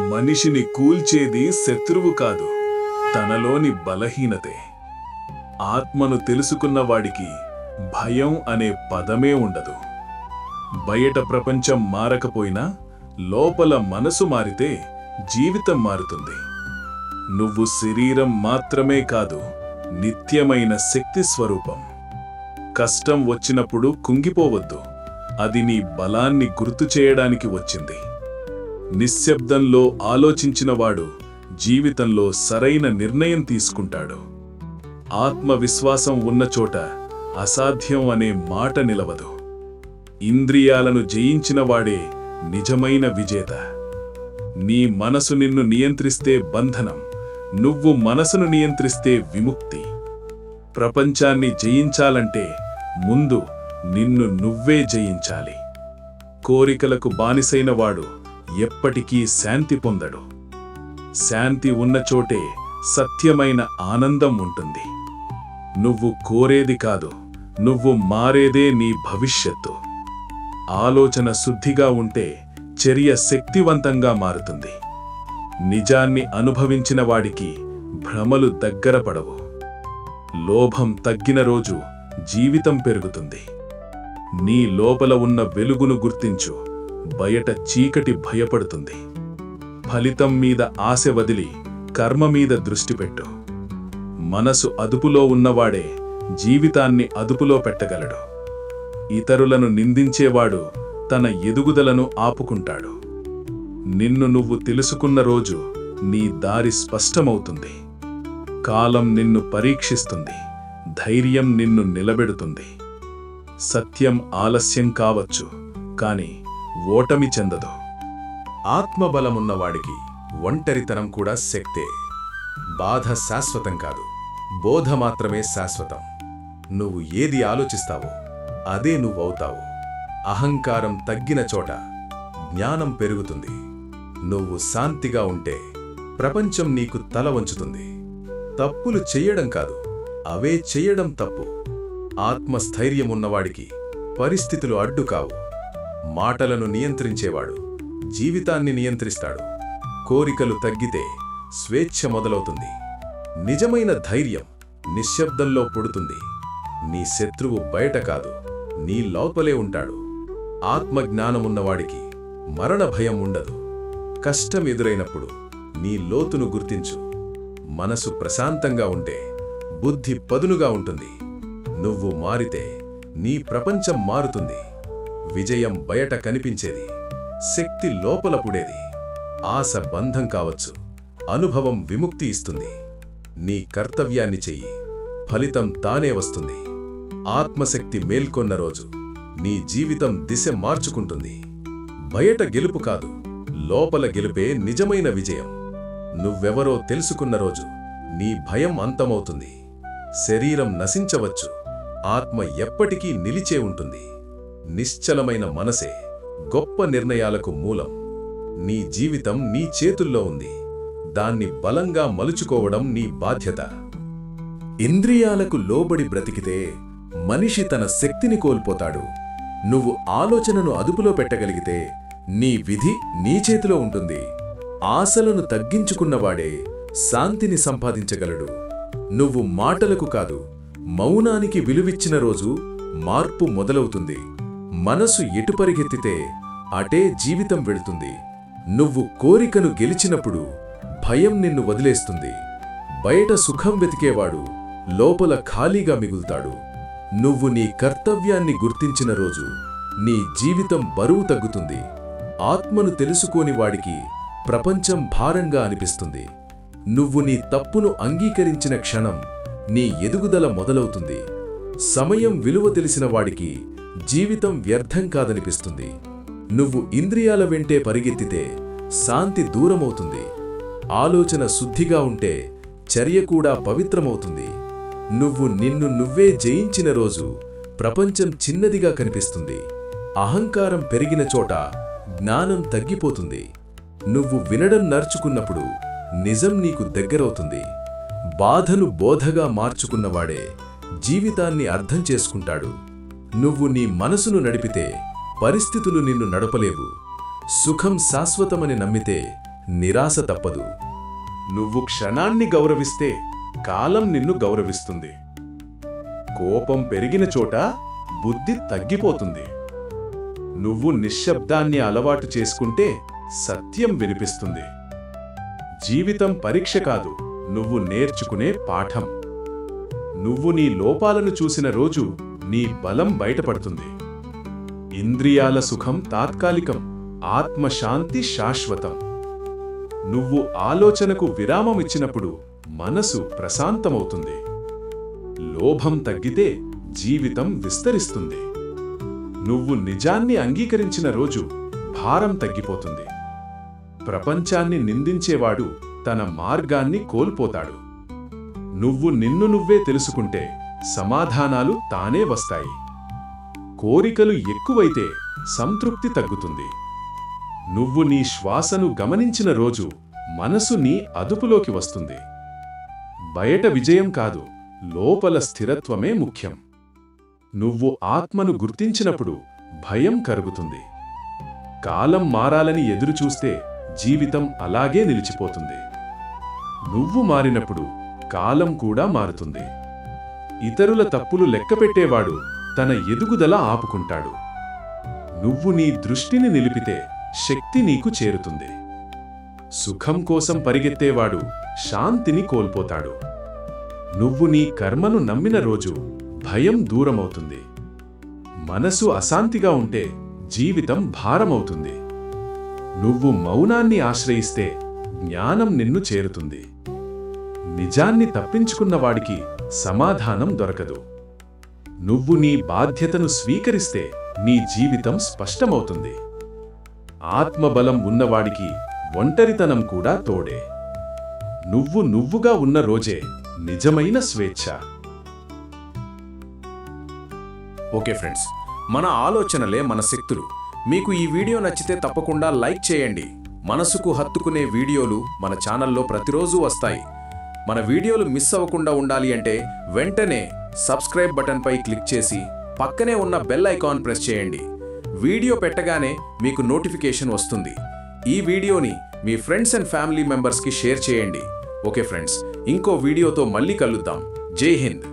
మనిషిని కూల్చేది శత్రువు కాదు, తనలోని బలహీనతే. ఆత్మను తెలుసుకున్నవాడికి భయం అనే పదమే ఉండదు. బయట ప్రపంచం మారకపోయినా లోపల మనసు మారితే జీవితం మారుతుంది. నువ్వు శరీరం మాత్రమే కాదు, నిత్యమైన శక్తి స్వరూపం. కష్టం వచ్చినప్పుడు కుంగిపోవద్దు, అది నీ బలాన్ని గుర్తు చేయడానికి వచ్చింది. నిశ్శబ్దంలో ఆలోచించినవాడు జీవితంలో సరైన నిర్ణయం తీసుకుంటాడు. ఆత్మవిశ్వాసం ఉన్న చోట అసాధ్యం అనే మాట నిలవదు. ఇంద్రియాలను జయించినవాడే నిజమైన విజేత. నీ మనసు నిన్ను నియంత్రిస్తే బంధనం, నువ్వు మనసును నియంత్రిస్తే విముక్తి. ప్రపంచాన్ని జయించాలంటే ముందు నిన్ను నువ్వే జయించాలి. కోరికలకు బానిసైనవాడు ఎప్పటికీ శాంతి పొందడు. శాంతి ఉన్న చోటే సత్యమైన ఆనందం ఉంటుంది. నువ్వు కోరేది కాదు, నువ్వు మారేదే నీ భవిష్యత్తు. ఆలోచన శుద్ధిగా ఉంటే చర్య శక్తివంతంగా మారుతుంది. నిజాన్ని అనుభవించిన వాడికి భ్రమలు దగ్గర పడవు. లోభం తగ్గిన రోజు జీవితం పెరుగుతుంది. నీ లోపల ఉన్న వెలుగును గుర్తించు, బయట చీకటి భయపడుతుంది. ఫలితం మీద ఆశ వదిలి కర్మ మీద దృష్టి పెట్టు. మనసు అదుపులో ఉన్నవాడే జీవితాన్ని అదుపులో పెట్టగలడు. ఇతరులను నిందించేవాడు తన ఎదుగుదలను ఆపుకుంటాడు. నిన్ను నువ్వు తెలుసుకున్న రోజు నీ దారి స్పష్టమవుతుంది. కాలం నిన్ను పరీక్షిస్తుంది, ధైర్యం నిన్ను నిలబెడుతుంది. సత్యం ఆలస్యం కావచ్చు, కాని ఓటమి చెందదు. ఆత్మబలమున్నవాడికి ఒంటరితనం కూడా శక్తే. బాధ శాశ్వతం కాదు, బోధ మాత్రమే శాశ్వతం. నువ్వు ఏది ఆలోచిస్తావో అదే నువ్వవుతావు. అహంకారం తగ్గిన చోట జ్ఞానం పెరుగుతుంది. నువ్వు శాంతిగా ఉంటే ప్రపంచం నీకు తల వంచుతుంది. తప్పులు చెయ్యడం కాదు, అవే చెయ్యడం తప్పు. ఆత్మస్థైర్యమున్నవాడికి పరిస్థితులు అడ్డు కావు. మాటలను నియంత్రించేవాడు జీవితాన్ని నియంత్రిస్తాడు. కోరికలు తగ్గితే స్వేచ్ఛ మొదలవుతుంది. నిజమైన ధైర్యం నిశ్శబ్దంలో పుడుతుంది. నీ శత్రువు బయట కాదు, నీ లోపలే ఉంటాడు. ఆత్మజ్ఞానమున్నవాడికి మరణ భయం ఉండదు. కష్టం ఎదురైనప్పుడు నీ లోతును గుర్తించు. మనసు ప్రశాంతంగా ఉంటే బుద్ధి పదునుగా ఉంటుంది. నువ్వు మారితే నీ ప్రపంచం మారుతుంది. విజయం బయట కనిపించేది, శక్తి లోపల పుడేది. ఆశ బంధం కావచ్చు, అనుభవం విముక్తి ఇస్తుంది. నీ కర్తవ్యాన్ని చెయ్యి, ఫలితం తానే వస్తుంది. ఆత్మశక్తి మేల్కొన్న రోజు నీ జీవితం దిశ మార్చుకుంటుంది. బయట గెలుపు కాదు, లోపల గెలుపే నిజమైన విజయం. నువ్వెవరో తెలుసుకున్న రోజు నీ భయం అంతమవుతుంది. శరీరం నశించవచ్చు, ఆత్మ ఎప్పటికీ నిలిచే ఉంటుంది. నిశ్చలమైన మనసే గొప్ప నిర్ణయాలకు మూలం. నీ జీవితం నీ చేతుల్లో ఉంది. దాన్ని బలంగా మలుచుకోవడం నీ బాధ్యత. ఇంద్రియాలకు లోబడి బ్రతికితే మనిషి తన శక్తిని కోల్పోతాడు. నువ్వు ఆలోచనను అదుపులో పెట్టగలిగితే నీ విధి నీ చేతిలో ఉంటుంది. ఆశలను తగ్గించుకున్నవాడే శాంతిని సంపాదించగలడు. నువ్వు మాటలకు కాదు, మౌనానికి విలువిచ్చిన రోజు మార్పు మొదలవుతుంది. మనసు ఎటు పరిగెత్తితే అటే జీవితం వెళుతుంది. నువ్వు కోరికను గెలిచినప్పుడు భయం నిన్ను వదిలేస్తుంది. బయట సుఖం వెతికేవాడు లోపల ఖాళీగా మిగులుతాడు. నువ్వు నీ కర్తవ్యాన్ని గుర్తించిన రోజు నీ జీవితం బరువు తగ్గుతుంది. ఆత్మను తెలుసుకోని వాడికి ప్రపంచం భారంగా అనిపిస్తుంది. నువ్వు నీ తప్పును అంగీకరించిన క్షణం నీ ఎదుగుదల మొదలవుతుంది. సమయం విలువ తెలిసిన వాడికి జీవితం వ్యర్థం కాదనిపిస్తుంది. నువ్వు ఇంద్రియాల వెంటే పరిగెత్తితే శాంతి దూరమవుతుంది. ఆలోచన శుద్ధిగా ఉంటే చర్య కూడా పవిత్రమవుతుంది. నువ్వు నిన్ను నువ్వే జయించిన రోజు ప్రపంచం చిన్నదిగా కనిపిస్తుంది. అహంకారం పెరిగిన చోట జ్ఞానం తగ్గిపోతుంది. నువ్వు వినడం నేర్చుకున్నప్పుడు నిజం నీకు దగ్గరవుతుంది. బాధను బోధగా మార్చుకున్నవాడే జీవితాన్ని అర్థం చేసుకుంటాడు. నువ్వు నీ మనసును నడిపితే పరిస్థితులు నిన్ను నడపలేవు. సుఖం శాశ్వతమని నమ్మితే నిరాశ తప్పదు. నువ్వు క్షణాన్ని గౌరవిస్తే కాలం నిన్ను గౌరవిస్తుంది. కోపం పెరిగిన చోట బుద్ధి తగ్గిపోతుంది. నువ్వు నిశ్శబ్దాన్ని అలవాటు చేసుకుంటే సత్యం వినిపిస్తుంది. జీవితం పరీక్ష కాదు, నువ్వు నేర్చుకునే పాఠం. నువ్వు నీ లోపాలను చూసిన రోజు నీ బలం బయటపడుతుంది. ఇంద్రియాల సుఖం తాత్కాలికం, ఆత్మశాంతి శాశ్వతం. నువ్వు ఆలోచనకు విరామం ఇచ్చినప్పుడు మనసు ప్రశాంతమవుతుంది. లోభం తగ్గితే జీవితం విస్తరిస్తుంది. నువ్వు నిజాన్ని అంగీకరించిన రోజు భారం తగ్గిపోతుంది. ప్రపంచాన్ని నిందించేవాడు తన మార్గాన్ని కోల్పోతాడు. నువ్వు నిన్ను నువ్వే తెలుసుకుంటే సమాధానాలు తానే వస్తాయి. కోరికలు ఎక్కువైతే సంతృప్తి తగ్గుతుంది. నువ్వు నీ శ్వాసను గమనించిన రోజు మనసు నీ అదుపులోకి వస్తుంది. బయట విజయం కాదు, లోపల స్థిరత్వమే ముఖ్యం. నువ్వు ఆత్మను గుర్తించినప్పుడు భయం కరుగుతుంది. కాలం మారాలని ఎదురుచూస్తే జీవితం అలాగే నిలిచిపోతుంది. నువ్వు మారినప్పుడు కాలం కూడా మారుతుంది. ఇతరుల తప్పులు లెక్కపెట్టేవాడు తన ఎదుగుదల ఆపుకుంటాడు. నువ్వు నీ దృష్టిని నిలిపితే శక్తి నీకు చేరుతుంది. సుఖం కోసం పరిగెత్తేవాడు శాంతిని కోల్పోతాడు. నువ్వు నీ కర్మను నమ్మిన రోజు భయం దూరమవుతుంది. మనసు అశాంతిగా ఉంటే జీవితం భారమవుతుంది. నువ్వు మౌనాన్ని ఆశ్రయిస్తే జ్ఞానం నిన్ను చేరుతుంది. నిజాన్ని తప్పించుకున్నవాడికి సమాధానం దొరకదు. నువ్వు నీ బాధ్యతను స్వీకరిస్తే నీ జీవితం స్పష్టమవుతుంది. ఆత్మబలం ఉన్నవాడికి ఒంటరితనం కూడా తోడే. నువ్వు నువ్వుగా ఉన్న రోజే నిజమైన స్వేచ్ఛ. ఓకే ఫ్రెండ్స్, మన ఆలోచనలే మన శక్తులు. మీకు ఈ వీడియో నచ్చితే తప్పకుండా లైక్ చేయండి. మనసుకు హత్తుకునే వీడియోలు మన ఛానల్లో ప్రతిరోజు వస్తాయి. మన వీడియోలు మిస్ అవ్వకుండా ఉండాలి అంటే వెంటనే సబ్స్క్రైబ్ బటన్పై క్లిక్ చేసి పక్కనే ఉన్న బెల్ ఐకాన్ ప్రెస్ చేయండి. వీడియో పెట్టగానే మీకు నోటిఫికేషన్ వస్తుంది. ఈ వీడియోని మీ ఫ్రెండ్స్ అండ్ ఫ్యామిలీ మెంబర్స్కి షేర్ చేయండి. ఓకే ఫ్రెండ్స్, ఇంకో వీడియోతో మళ్ళీ కలుద్దాం. జై హింద్.